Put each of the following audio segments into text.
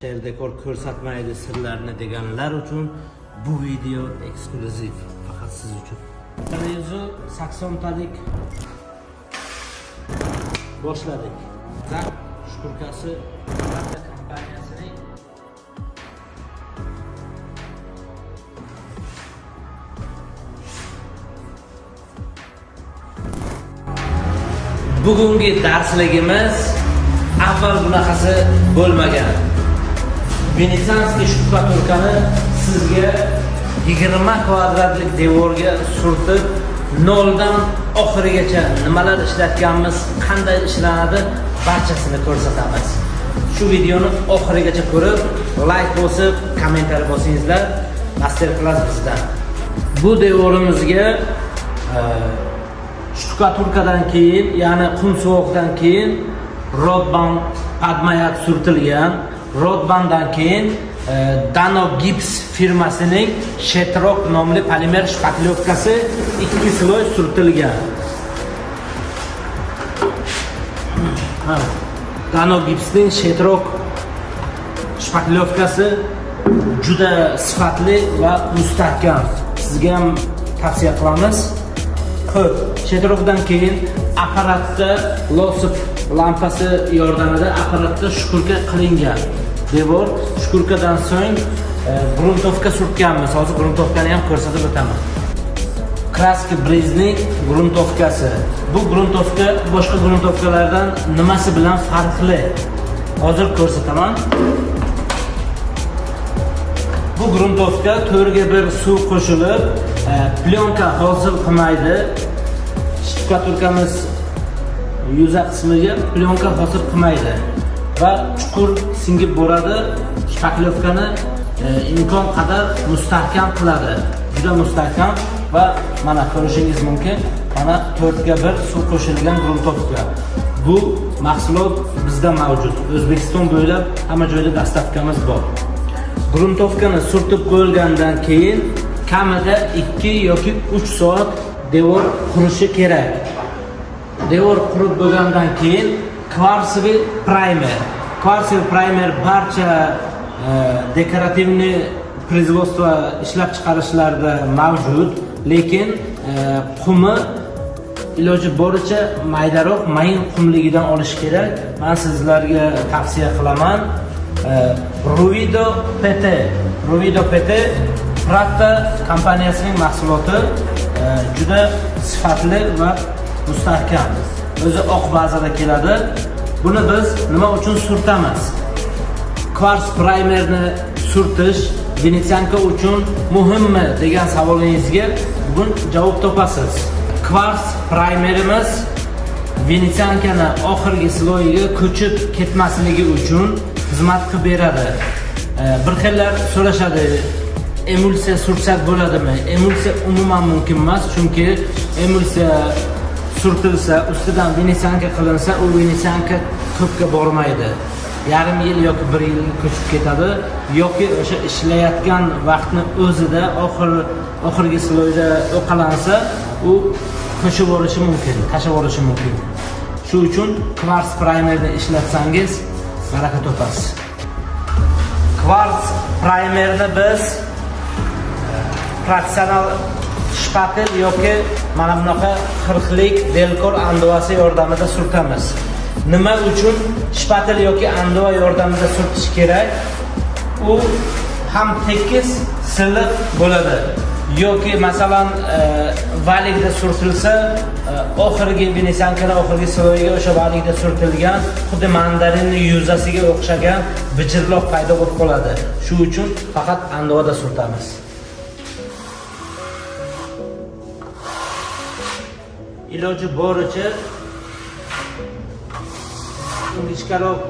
Dekor ko'rsatmaydi sirlarni deganlar uchun bu video eksklyuziv faqat siz uchun. 180talik boshladik. Zak shturkasi kompaniyasining bugungi darsligimiz avval bunaqasi bo'lmagan. Venetsanskiy shtukaturkani sizga 20 kvadratlik devorga surtib, noldan oxirigacha nimalar ishlatganmiz, qanday ishlanadi, barchasini ko'rsatamiz. Shu videoni oxirigacha ko'rib, like bosib, kommentariy bosingizlar. Master class bizdan. Bu devorimizga shtukaturkadan keyin, ya'ni qum suvoqdan keyin rodband padmayak surtilgan. Rodbanddan keyin Dano Gips firmasining Shetrock nomli polimer shpaklyovkasi 2 sloy surtilgan. Dano Gipsning Shetrock shpaklyovkasi juda sifatli va mustahkam. Sizga ham tavsiya qilamiz. Xo'p, Shetrockdan keyin apparatda losif lampasi yordamida apparatda shturka qilingan devor. Shturkadan so'ng gruntovka surtganmiz. Hozir gruntovkani ham ko'rsatib o'taman. Kraska Brezning gruntovkasi. Bu gruntovka boshqa gruntovkalardan nimasi bilan farqli? Hozir ko'rsataman. Bu gruntovka 4/1 suv qo'shilib, plyonka hosil qilmaydi. Shtukaturkamiz yuza qismiga plyonka hosil qilmaydi va chuqur singib boradi. Shpaklyovkani imkon qadar mustahkam qiladi. Juda mustahkam va mana ko'rishingiz mumkin. Mana 4/1 suv qo'shilgan gruntovka. Bu mahsulot bizda mavjud. O'zbekiston bo'ylab hamma joyda dastavkamiz bor. Gruntovkani surtib qo'yilgandan keyin kamida 2 yoki 3 soat devor qurishi kerak. Devor qurib bo'lgandan keyin kvarsiviy primer. Kvarsiviy primer barcha dekorativniy производство ishlab chiqarishlarda mavjud, lekin qumi iloji boricha maydaroq, mayin qumligidan olish kerak. Men sizlarga tavsiya qilaman. Ruvido PT. Ruvido PT Prata kompaniyasining mahsuloti, juda sifatli va mustahkam. O'zi oq bazada keladi. Buni biz nima uchun surtamiz? Kvars primerni surtish Venetsanka uchun muhimmi degan savolingizga bugun javob topasiz. Kvars primerimiz Venetsankani oxirgi sloyiga ko'chib ketmasligi uchun xizmat qilib beradi. Bir xillar so'rashadi, emulsiya surtsak bo'ladimi? Emulsiya umuman mumkin emas, chunki emulsiya surtilsa, ustidan Venetsanka qilinsa, u Venetsanka ko'pga bormaydi. Yarim yil yoki 1 yil ko'chib ketadi, yoki o'sha ishlayotgan vaqtni o'zida oxirgi sloyda o'qalansa, u qo'shib o'rishi mumkin, tashib o'rishi mumkin. Shu uchun kvars primerni ishlatsangiz baraka topasiz. Kvars primerni biz professional shpatel yoki mana bunaqa 40lik Delcor andovasi yordamida surtamiz. Nima uchun shpatel yoki andova yordamida surtish kerak? U ham tekis, silliq bo'ladi. Yoki masalan valikda surtilsa, oxirgi Venetsankani oxirgi sloyiga o'sha valikda surtilgan xuddi mandarinning yuzasiga o'xshagan bijirloq paydo bo'lib qoladi. Shu uchun faqat andovada surtamiz. Iloji boricha ingichkaroq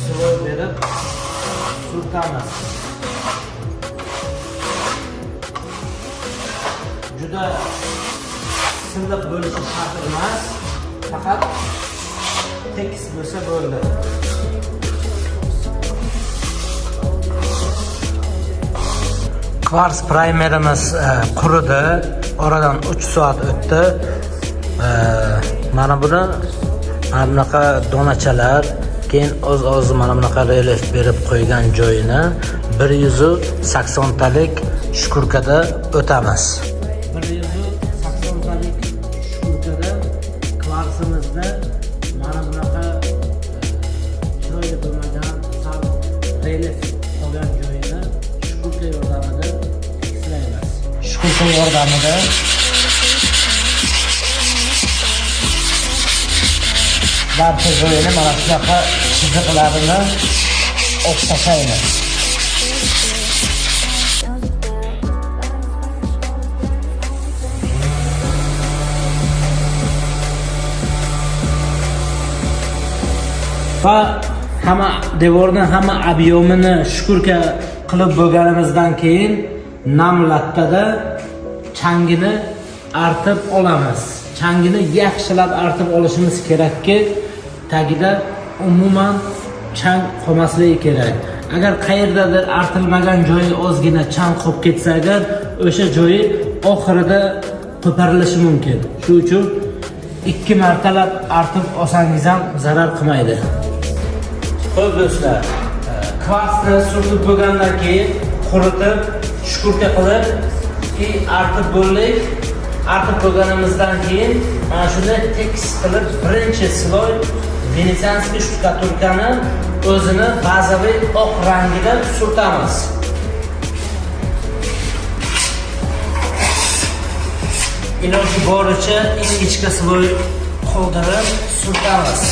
sloy berib surtamiz. Juda silliq bo'lishi shart emas, faqat tekis bo'lsa bo'ldi. Kvars primerimiz quridi, oradan 3 soat o'tdi. Mana buni bunaqa donachalar keyin o'z mana bunaqa relief berib qo'ygan joyini 180 talik shkurkada o'tamiz. 180 talik shkurkada kvarsimizda mana bunaqa chiroyli bo'lmagan sal relief qolgan joyini shkurka yordamida tekslaymiz. Shkurka yordamida barcha joyini mana shunaqa chiziqlarini o'xshataymiz. Va hamma devorni hamma ob'yomini shkurka qilib bo'lganimizdan keyin nam lattada changini artib olamiz. Changini yaxshilab artib olishimiz kerakki, tagida umuman chang qolmasligi kerak. Agar qayerdadir artilmagan joyi ozgina chang qolib ketsa agar, o'sha joyi oxirida qo'parilishi mumkin. Shuning uchun 2 martalab artib olsangiz ham zarar qilmaydi. Xo'p do'stlar, kvarsni surtib bo'lgandan keyin quritib, shkurka qilib, artib bo'ldik. Artib bo'lganimizdan keyin mana shunday tekis qilib birinchi sloy venetsanskiy shtukaturkani o'zini bazaviy oq rangida surtamiz. Iloji boricha ingichka sloy qoldirib surtamiz.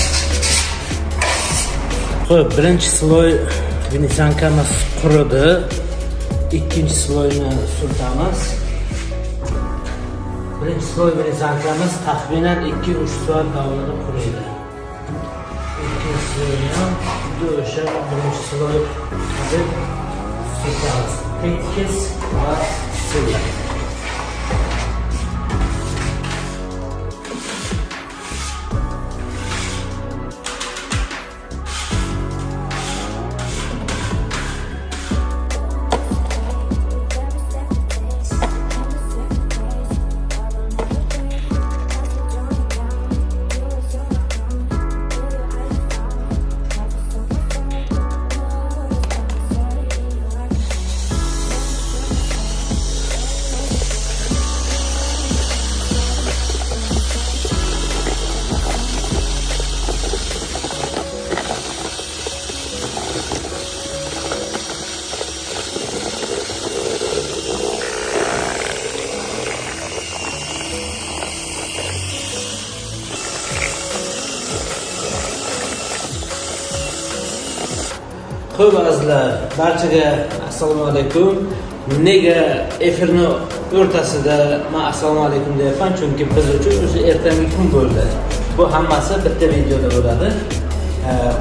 Xo'p, birinchi sloy venetsankamiz quridi. Ikkinchi sloyni surtamiz. Birinchi sloy venetsankamiz taxminan 2-3 soat davomida quriydi. Ikkinchi sloyni ham o'sha birinchi sloy qilib surtamiz. Tekis va silliq. Xo'p azizlar, barchaga assalomu alaykum. Nega efirni o'rtasida men assalomu alaykum deyapman? Chunki biz uchun o'sha ertangi kun bo'ldi. Bu hammasi bitta videoda bo'ladi.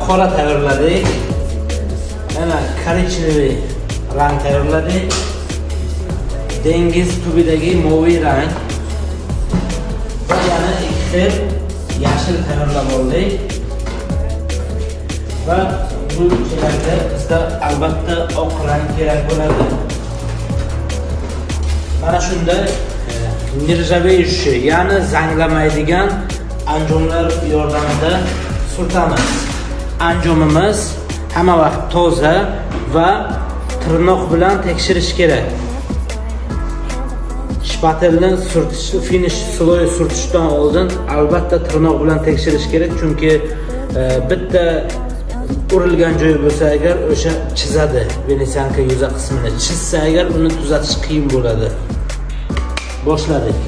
Qora tayyorladik. Mana korичневый rang tayyorladik. Dengiz tubidagi moviy rang. Va yana ikki xil yashil tayyorlab oldik. Va bu ichlarida bizda albatta oq rang kerak bo'ladi. Mana shunday nirjaveyushi, ya'ni zanglamaydigan anjomlar yordamida surtamiz. Anjomimiz hamma vaqt toza va tirnoq bilan tekshirish kerak. Shpatelni surtish, finish sloy surtishdan oldin albatta tirnoq bilan tekshirish kerak, chunki bitta urilgan joyi bo'lsa agar o'sha chizadi, venetsanka yuza qismini chizsa agar uni tuzatish qiyin bo'ladi. Boshladik.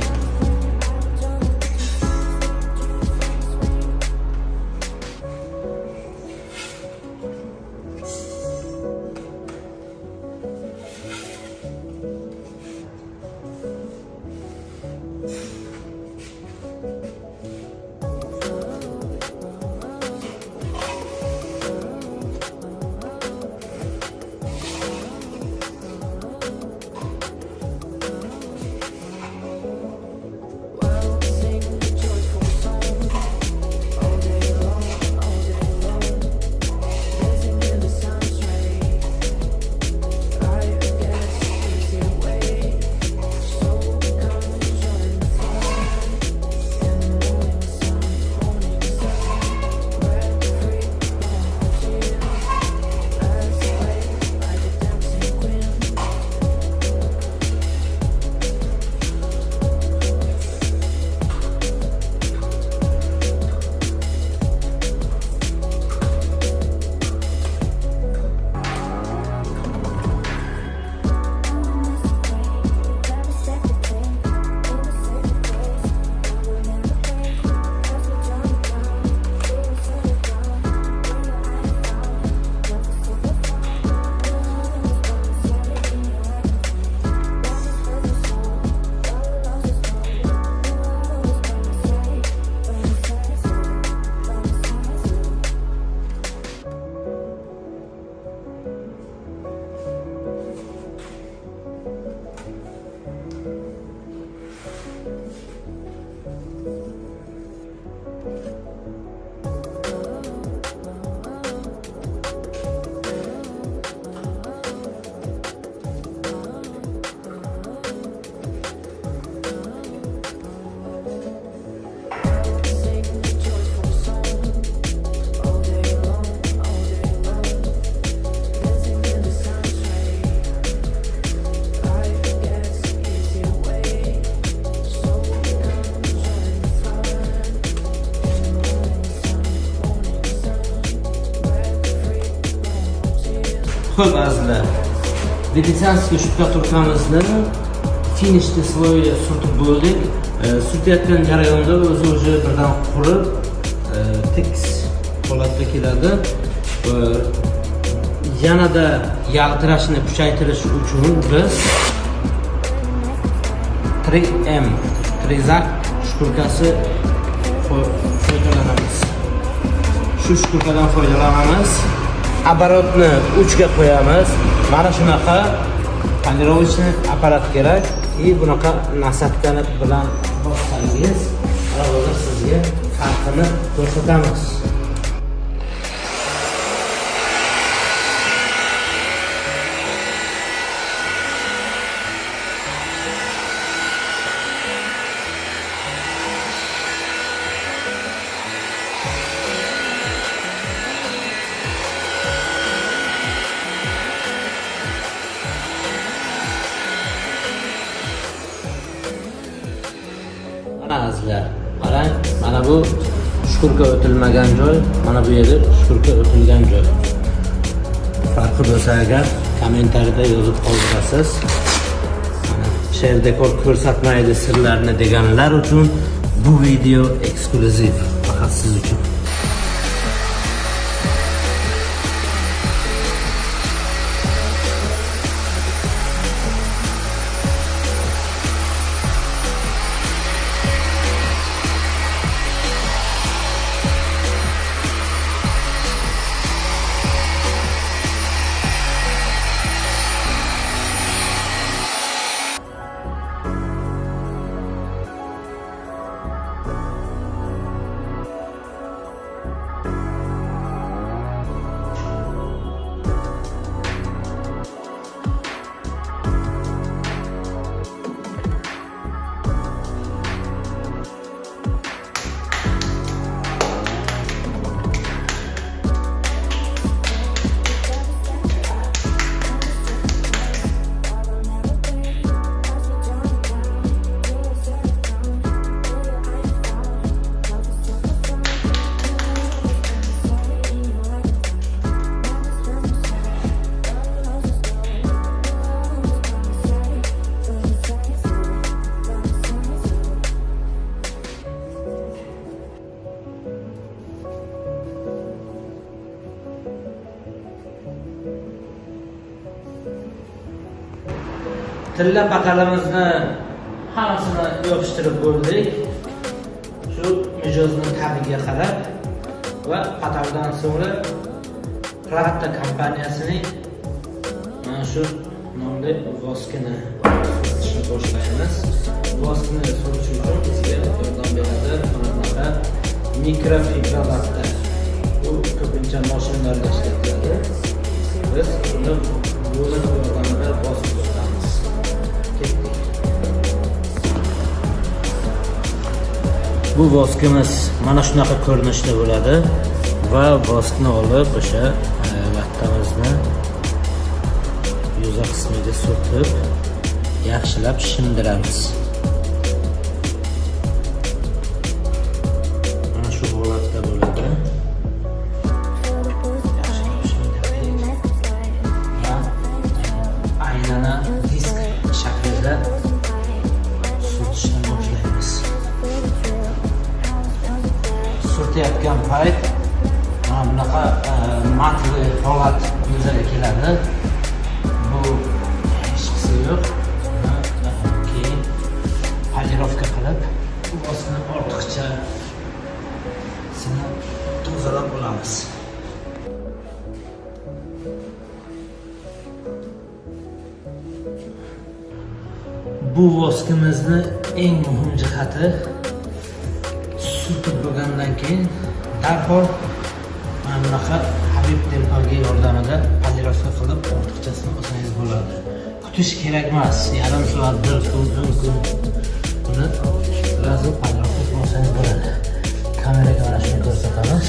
Xo'p azizlar, venetsiyanskiy shtukaturkamizni finishni svoyiga surtib bo'ldik. Surtayotgan jarayonda o'zi birdan qurib, tekis holatga keladi. Yanada yaltirashni kuchaytirish uchun biz 3M Trezak shtukasi foydalanamiz. Shu shtukadan foydalanamiz. Оборотni uchiga qo'yamiz. Mana shunaqa polirovочный apparat kerak. Bunaqa nasatkani bilan bossangiz, hozir sizga farqini ko'rsatamiz. Azizlar, qarang, mana bu shturka o'tilmagan joy, mana bu yerda shturka o'tilgan joy. Farqi bo'lsa agar kommentariyada yozib qoldirasiz. Mana she'r dekor ko'rsatmaydi sirlarni deganlar uchun bu video eksklyuziv, faqat siz uchun. Tilla patalimizni hammasini yopishtirib bo'ldik. Shu mijozni tabiga qarab va pataldan so'ngra Prata kompaniyasining mana shu nomli voskini surtishni boshlaymiz. Voskini surtish uchun bizga yordam beradi bunaqa mikrofibra latta. Bu ko'pincha mashinalarda ishlatiladi. Biz buni yordamida bosib o'tamiz. Bu voskimiz mana shunaqa ko'rinishda bo'ladi va voskni olib o'sha lattamizni yuza qismiga surtib yaxshilab shimdiramiz. Mana shu holatda bo'ladi. Yaxshilab shimdirdik. Va aynana disk shaklida surtishni boshlaymiz. Surtayotgan payt mana bunaqa matli holat yuzaga keladi. Bu hech qisi yo'q. Keyin polirovka qilib voskani ortiqcha tozalab olamiz. Bu voskimizni eng muhim jihati surtib bo'lgandan keyin darhol mana bunaqa Habib tempoga yordamida polirovka qilib ortiqchasini olsangiz bo'ladi. Kutish kerak emas. Yarim soat, bir kun, buni lazim polirovka qilsangiz bo'ladi. Kameraga mana shuni ko'rsatamiz.